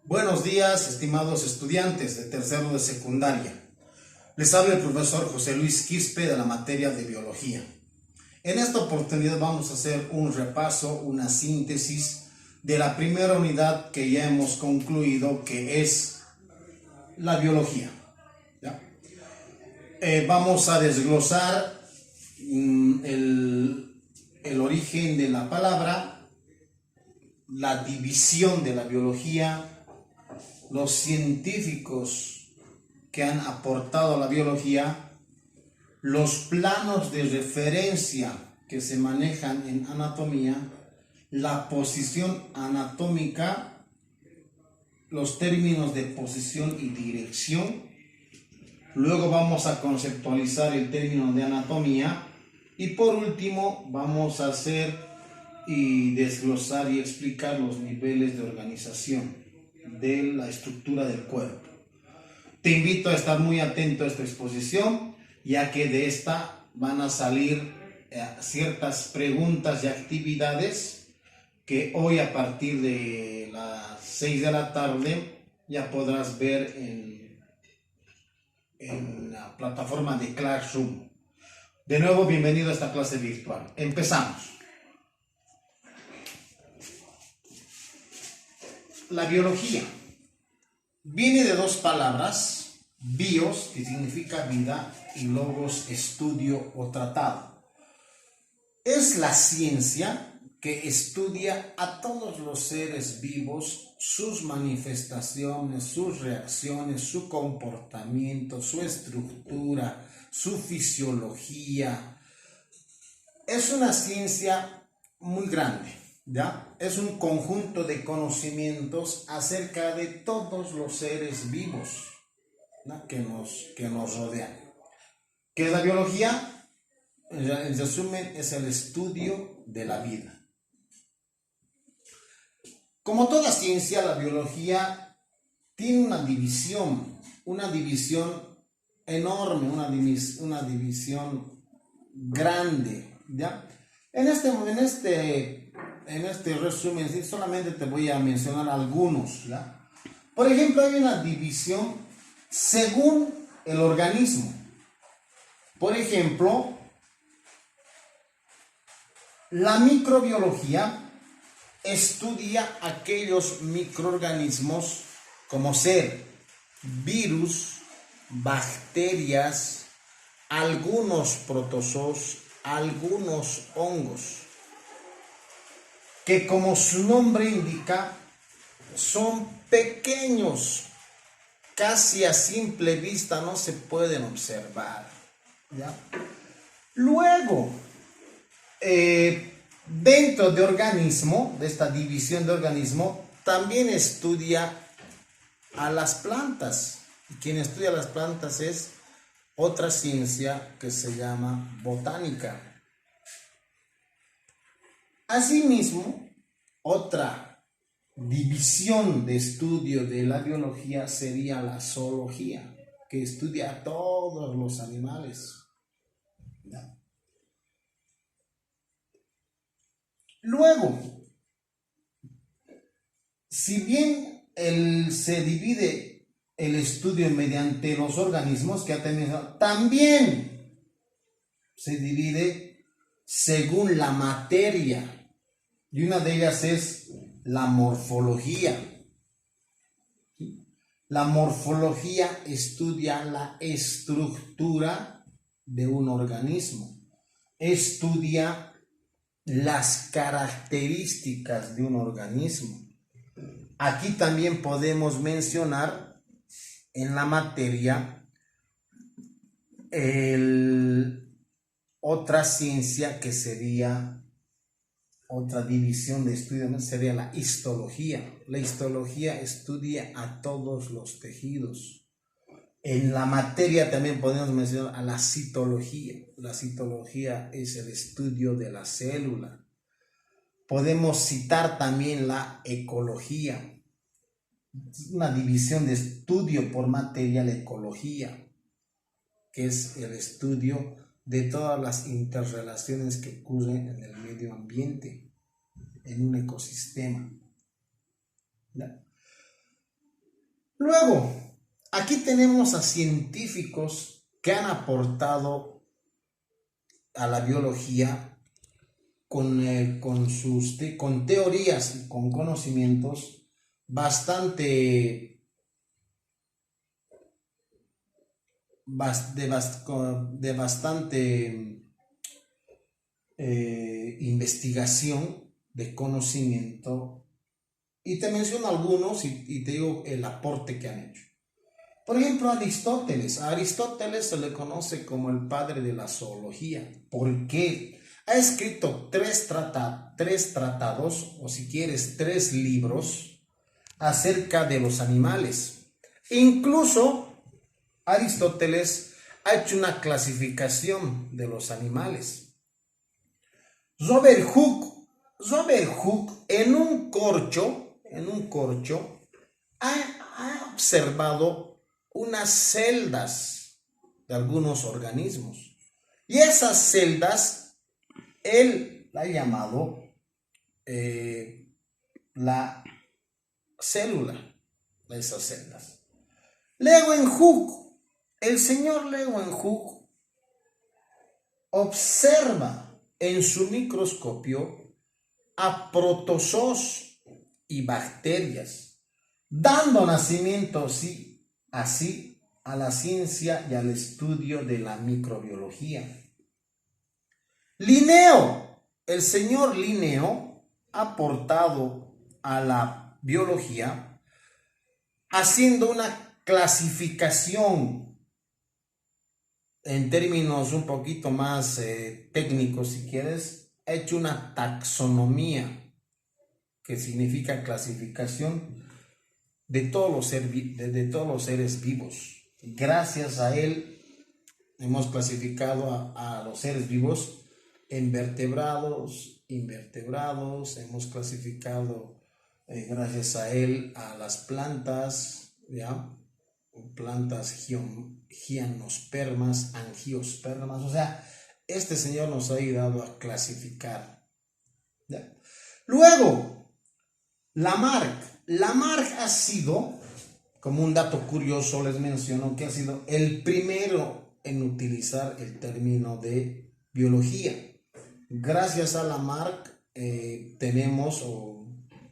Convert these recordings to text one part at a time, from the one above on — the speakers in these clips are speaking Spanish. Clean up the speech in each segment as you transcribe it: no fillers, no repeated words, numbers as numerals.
Buenos días, estimados estudiantes de tercero de secundaria. Les habla el profesor José Luis Quispe de la materia de biología. En esta oportunidad vamos a hacer un repaso, una síntesis de la primera unidad que ya hemos concluido, que es la biología. ¿Ya? Vamos a desglosar el origen de la palabra, la división de la biología, los científicos que han aportado a la biología, los planos de referencia que se manejan en anatomía, la posición anatómica, los términos de posición y dirección. Luego vamos a conceptualizar el término de anatomía y por último vamos a hacer y desglosar y explicar los niveles de organización de la estructura del cuerpo. Te invito a estar muy atento a esta exposición, ya que de esta van a salir ciertas preguntas y actividades que hoy a partir de las 6 de la tarde ya podrás ver en la plataforma de Classroom. De nuevo, bienvenido a esta clase virtual. Empezamos. La biología viene de dos palabras: bios, que significa vida, y logos, estudio o tratado. Es la ciencia que estudia a todos los seres vivos, sus manifestaciones, sus reacciones, su comportamiento, su estructura, su fisiología. Es una ciencia muy grande, ¿ya? Es un conjunto de conocimientos acerca de todos los seres vivos, ¿no? que nos rodean. ¿Qué es la biología? En resumen, es el estudio de la vida. Como toda ciencia, la biología tiene una división enorme, una división grande, ¿ya? En este resumen, sí, solamente te voy a mencionar algunos, ¿ya? Por ejemplo, hay una división según el organismo. Por ejemplo, la microbiología estudia aquellos microorganismos como ser virus, bacterias, algunos protozoos, algunos hongos, que como su nombre indica, son pequeños, casi a simple vista no se pueden observar, ¿ya? Luego, dentro de organismo, de esta división de organismo, también estudia a las plantas. Y quien estudia las plantas es otra ciencia que se llama botánica. Asimismo, otra división de estudio de la biología sería la zoología, que estudia a todos los animales, ¿ya? Luego, si bien se divide el estudio mediante los organismos que ha tenido, también se divide según la materia, y una de ellas es la morfología. La morfología estudia la estructura de un organismo, estudia las características de un organismo. Aquí también podemos mencionar en la materia otra ciencia que sería otra división de estudio, sería la histología. La histología estudia a todos los tejidos. En la materia también podemos mencionar a la citología. La citología es el estudio de la célula. Podemos citar también la ecología, una división de estudio por materia, la ecología, que es el estudio de todas las interrelaciones que ocurren en el medio ambiente, en un ecosistema, ¿ya? Luego, aquí tenemos a científicos que han aportado a la biología con teorías y con conocimientos bastante, de bastante investigación, de conocimiento. Y te menciono algunos y te digo el aporte que han hecho. Por ejemplo, Aristóteles. A Aristóteles se le conoce como el padre de la zoología. ¿Por qué? Ha escrito tres tratados, o si quieres, 3 libros acerca de los animales. Incluso Aristóteles ha hecho una clasificación de los animales. Robert Hooke en un corcho ha observado unas celdas de algunos organismos. Y esas celdas, él la ha llamado la célula de esas celdas. El señor Leeuwenhoek observa en su microscopio a protozoos y bacterias, dando nacimiento así a la ciencia y al estudio de la microbiología. El señor Linneo ha aportado a la biología haciendo una clasificación en términos un poquito más técnicos, si quieres, ha hecho una taxonomía, que significa clasificación de todos los seres vivos. Gracias a él hemos clasificado a los seres vivos en vertebrados, invertebrados, hemos clasificado gracias a él a las plantas, ¿ya? Plantas gianospermas, angiospermas, o sea, este señor nos ha ayudado a clasificar, ¿ya? Luego, Lamarck ha sido, como un dato curioso les menciono, que ha sido el primero en utilizar el término de biología. Gracias a Lamarck tenemos o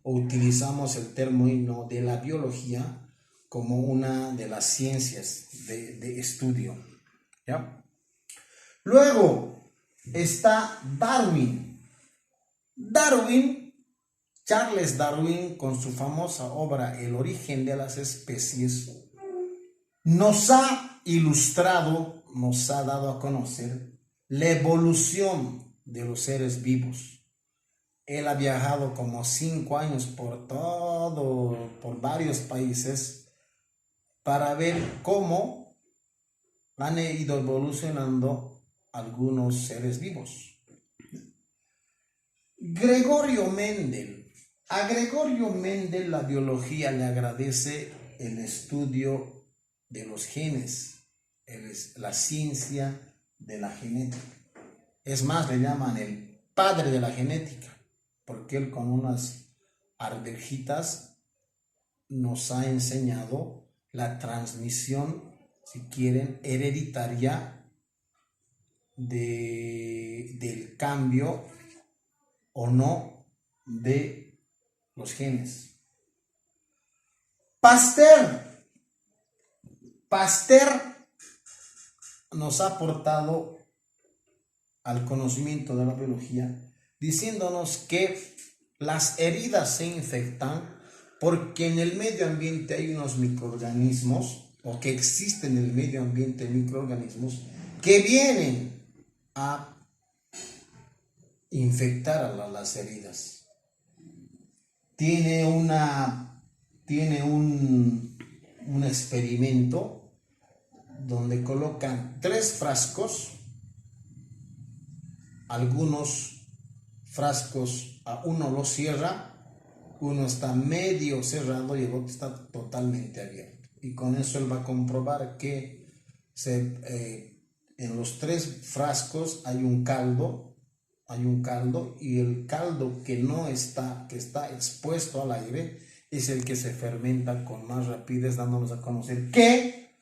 utilizamos el término de la biología como una de las ciencias de estudio, ¿ya? Luego está Charles Darwin, con su famosa obra El origen de las especies, nos ha ilustrado, nos ha dado a conocer la evolución de los seres vivos. Él ha viajado como 5 años por varios países para ver cómo han ido evolucionando algunos seres vivos. A Gregorio Mendel la biología le agradece el estudio de los genes, la ciencia de la genética. Es más, le llaman el padre de la genética, porque él con unas arvejitas nos ha enseñado la transmisión, si quieren, hereditaria del cambio o no de los genes. Pasteur nos ha aportado al conocimiento de la biología diciéndonos que las heridas se infectan porque en el medio ambiente hay unos microorganismos, o que existen en el medio ambiente microorganismos que vienen a infectar a las heridas. Tiene un experimento donde colocan 3 frascos, algunos frascos a uno lo cierra, uno está medio cerrado y el otro está totalmente abierto, y con eso él va a comprobar que en los 3 frascos hay un caldo, y el caldo que está expuesto al aire es el que se fermenta con más rapidez, dándonos a conocer que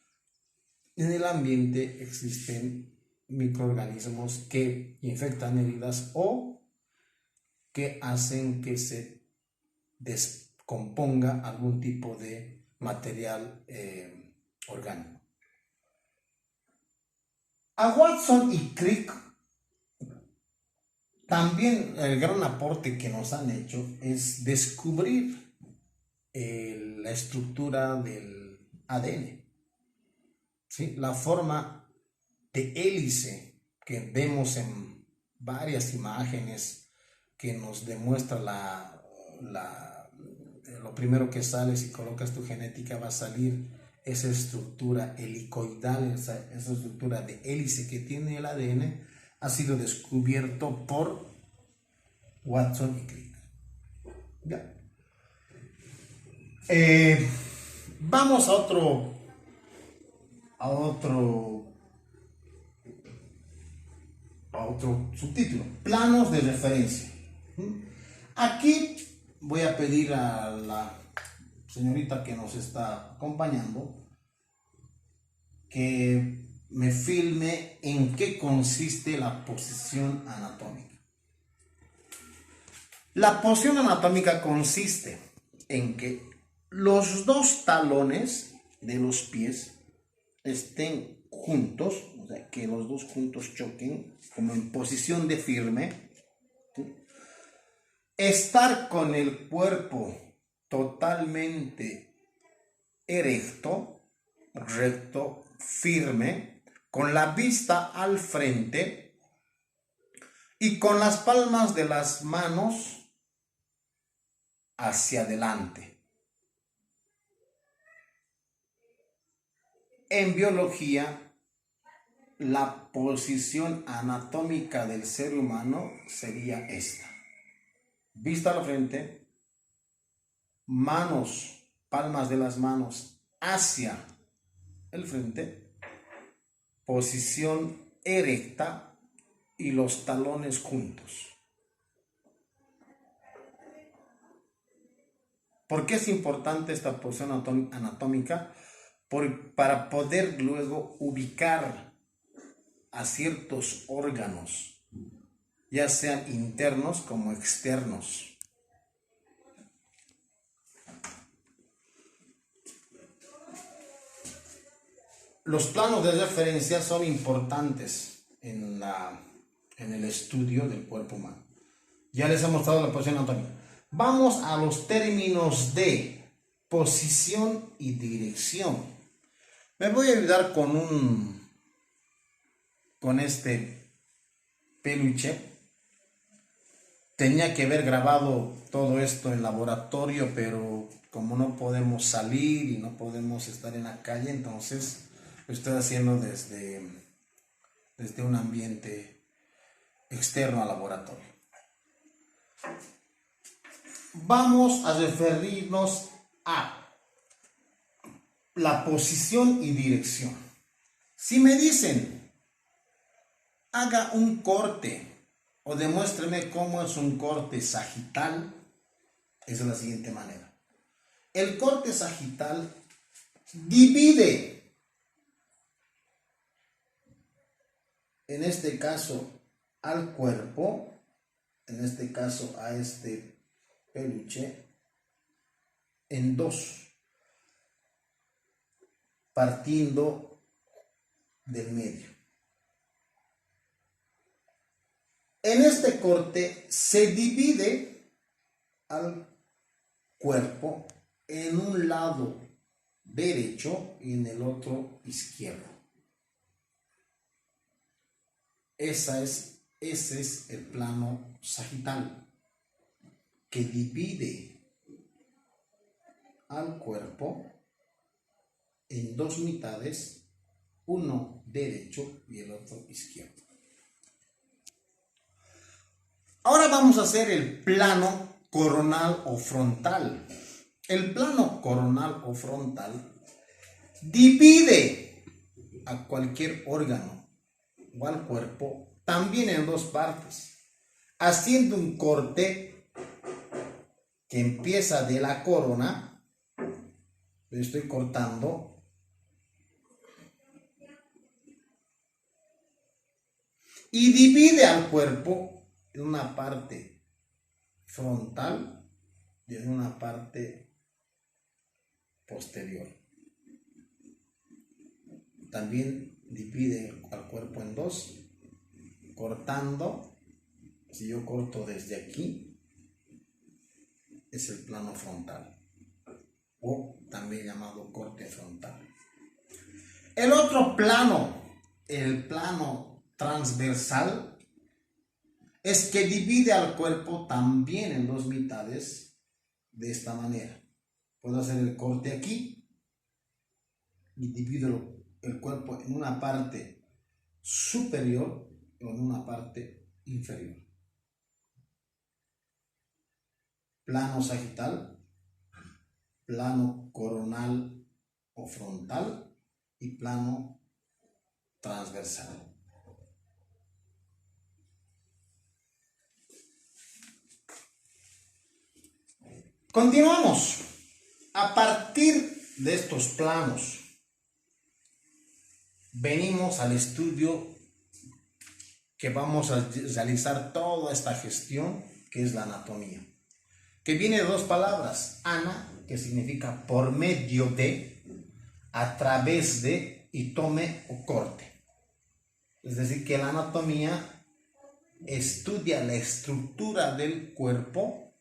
en el ambiente existen microorganismos que infectan heridas o que hacen que se descomponga algún tipo de material orgánico. A Watson y Crick también el gran aporte que nos han hecho es descubrir la estructura del ADN, ¿sí? La forma de hélice que vemos en varias imágenes que nos demuestra lo primero que sale, si colocas tu genética va a salir esa estructura helicoidal, esa estructura de hélice que tiene el ADN, ha sido descubierto por Watson y Crick. ¿Ya? Vamos a otro subtítulo, planos de referencia. Aquí voy a pedir a la señorita que nos está acompañando que me filme en qué consiste la posición anatómica. La posición anatómica consiste en que los dos talones de los pies estén juntos, o sea, que los dos juntos choquen como en posición de firme, ¿sí? Estar con el cuerpo totalmente erecto, recto, firme, con la vista al frente y con las palmas de las manos hacia adelante. En biología, la posición anatómica del ser humano sería esta. Vista al frente, manos, palmas de las manos hacia el frente, posición erecta y los talones juntos. ¿Por qué es importante esta posición anatómica? Para poder luego ubicar a ciertos órganos, ya sean internos como externos. Los planos de referencia son importantes en el estudio del cuerpo humano. Ya les he mostrado la posición anatómica. Vamos a los términos de posición y dirección. Me voy a ayudar con este peluche. Tenía que haber grabado todo esto en laboratorio, pero como no podemos salir y no podemos estar en la calle, entonces lo estoy haciendo desde un ambiente externo al laboratorio. Vamos a referirnos a la posición y dirección. Si me dicen, haga un corte o demuéstreme cómo es un corte sagital, es de la siguiente manera. El corte sagital divide, en este caso, al cuerpo, en este caso a este peluche, en dos, partiendo del medio. En este corte se divide al cuerpo en un lado derecho y en el otro izquierdo. Ese es el plano sagital, que divide al cuerpo en dos mitades, uno derecho y el otro izquierdo. Ahora vamos a hacer el plano coronal o frontal. El plano coronal o frontal divide a cualquier órgano o al cuerpo también en dos partes, haciendo un corte que empieza de la corona, estoy cortando, y divide al cuerpo en una parte frontal y en una parte posterior. También divide al cuerpo en dos, cortando. Si yo corto desde aquí, es el plano frontal, o también llamado corte frontal. El otro plano, el plano transversal, es que divide al cuerpo también en dos mitades de esta manera. Puedo hacer el corte aquí y divido el cuerpo en una parte superior o en una parte inferior. Plano sagital, plano coronal o frontal y plano transversal. Continuamos. A partir de estos planos, venimos al estudio que vamos a realizar toda esta gestión, que es la anatomía, que viene de dos palabras: ana, que significa por medio de, a través de, y tome o corte. Es decir, que la anatomía estudia la estructura del cuerpo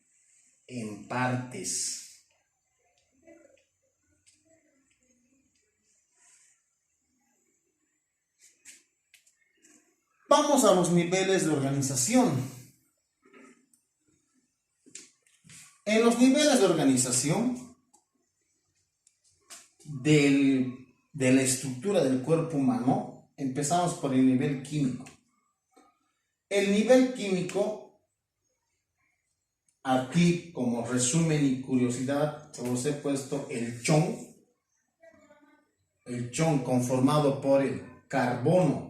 en partes. Vamos a los niveles de organización. En los niveles de organización de la estructura del cuerpo humano, empezamos por el nivel químico. El nivel químico, aquí como resumen y curiosidad, os he puesto el chon conformado por el carbono,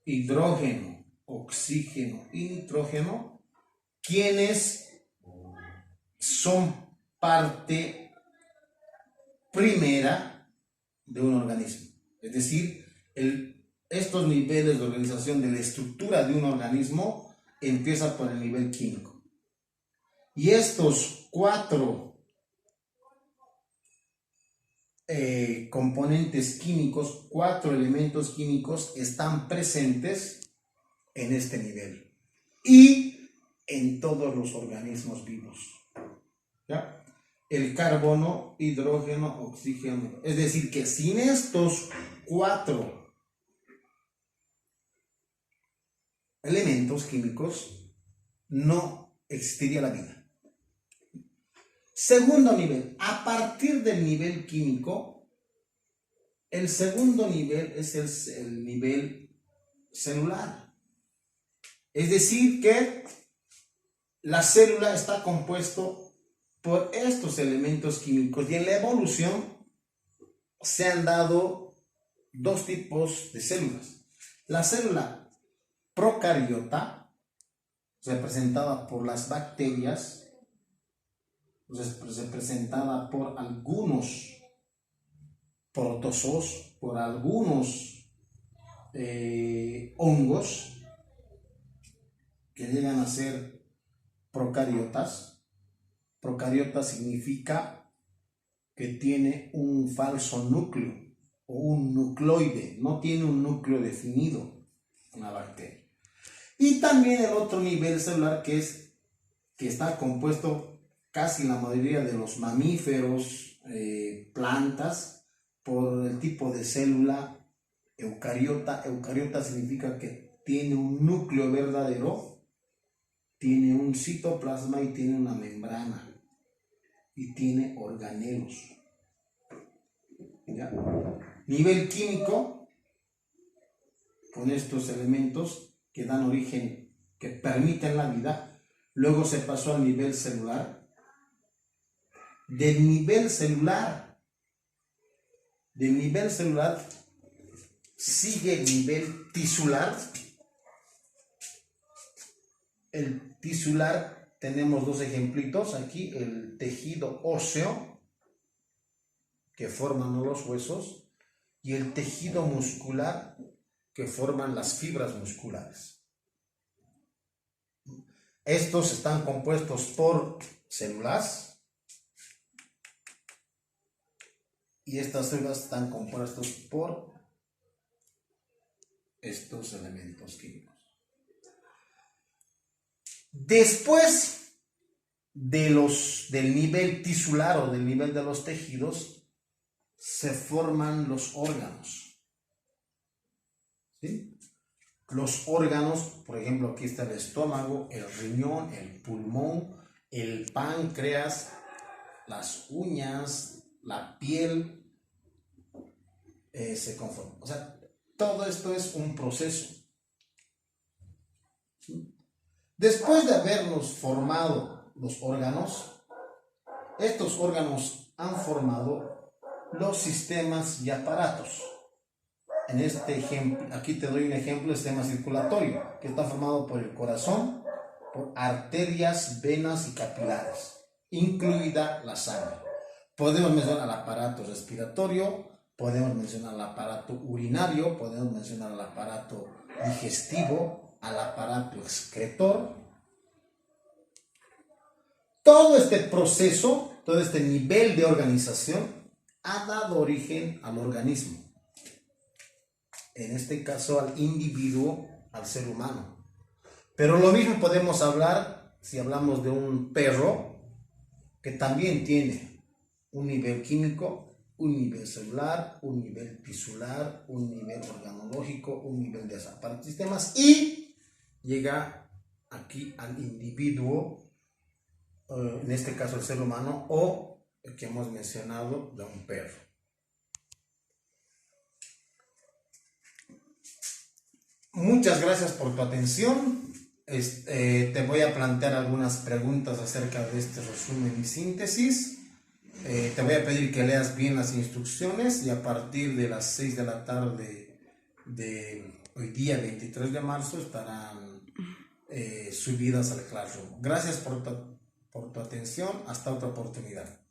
hidrógeno, oxígeno y nitrógeno, quienes son parte primera de un organismo. Es decir, estos niveles de organización de la estructura de un organismo empieza por el nivel químico. Y estos cuatro componentes químicos, cuatro elementos químicos están presentes en este nivel y en todos los organismos vivos. ¿Ya? El carbono, hidrógeno, oxígeno. Es decir, que sin estos cuatro elementos químicos no existiría la vida. Segundo nivel, a partir del nivel químico, el segundo nivel es el nivel celular. Es decir, que la célula está compuesto por estos elementos químicos, y en la evolución se han dado dos tipos de células. La célula procariota, representada por las bacterias, representada por algunos protozoos, por algunos hongos que llegan a ser procariotas. Procariota significa que tiene un falso núcleo o un nucleoide, no tiene un núcleo definido, una bacteria. Y también el otro nivel celular que está compuesto casi la mayoría de los mamíferos, plantas, por el tipo de célula eucariota. Eucariota significa que tiene un núcleo verdadero, tiene un citoplasma y tiene una membrana y tiene organelos. ¿Ya? Nivel químico, con estos elementos que dan origen, que permiten la vida. Luego se pasó al nivel celular. Del nivel celular sigue el nivel tisular. El tisular tenemos dos ejemplitos aquí, el tejido óseo que forman los huesos y el tejido muscular que forman las fibras musculares. Estos están compuestos por células y estas células están compuestas por estos elementos químicos. Después del nivel tisular o del nivel de los tejidos, se forman los órganos. ¿Sí? Los órganos, por ejemplo, aquí está el estómago, el riñón, el pulmón, el páncreas, las uñas, la piel, se conforman. O sea, todo esto es un proceso. ¿Sí? Después de habernos formado los órganos, estos órganos han formado los sistemas y aparatos. En este ejemplo, aquí te doy un ejemplo del sistema circulatorio, que está formado por el corazón, por arterias, venas y capilares, incluida la sangre. Podemos mencionar al aparato respiratorio, podemos mencionar al aparato urinario, podemos mencionar al aparato digestivo, al aparato excretor. Todo este proceso, todo este nivel de organización ha dado origen al organismo. En este caso al individuo, al ser humano. Pero lo mismo podemos hablar si hablamos de un perro que también tiene un nivel químico, un nivel celular, un nivel tisular, un nivel organológico, un nivel de aparatos sistemas y llega aquí al individuo, en este caso el ser humano o el que hemos mencionado de un perro. Muchas gracias por tu atención. Te voy a plantear algunas preguntas acerca de este resumen y síntesis. Te voy a pedir que leas bien las instrucciones y a partir de las 6 de la tarde de hoy día 23 de marzo estarán subidas al Classroom. Gracias por tu atención. Hasta otra oportunidad.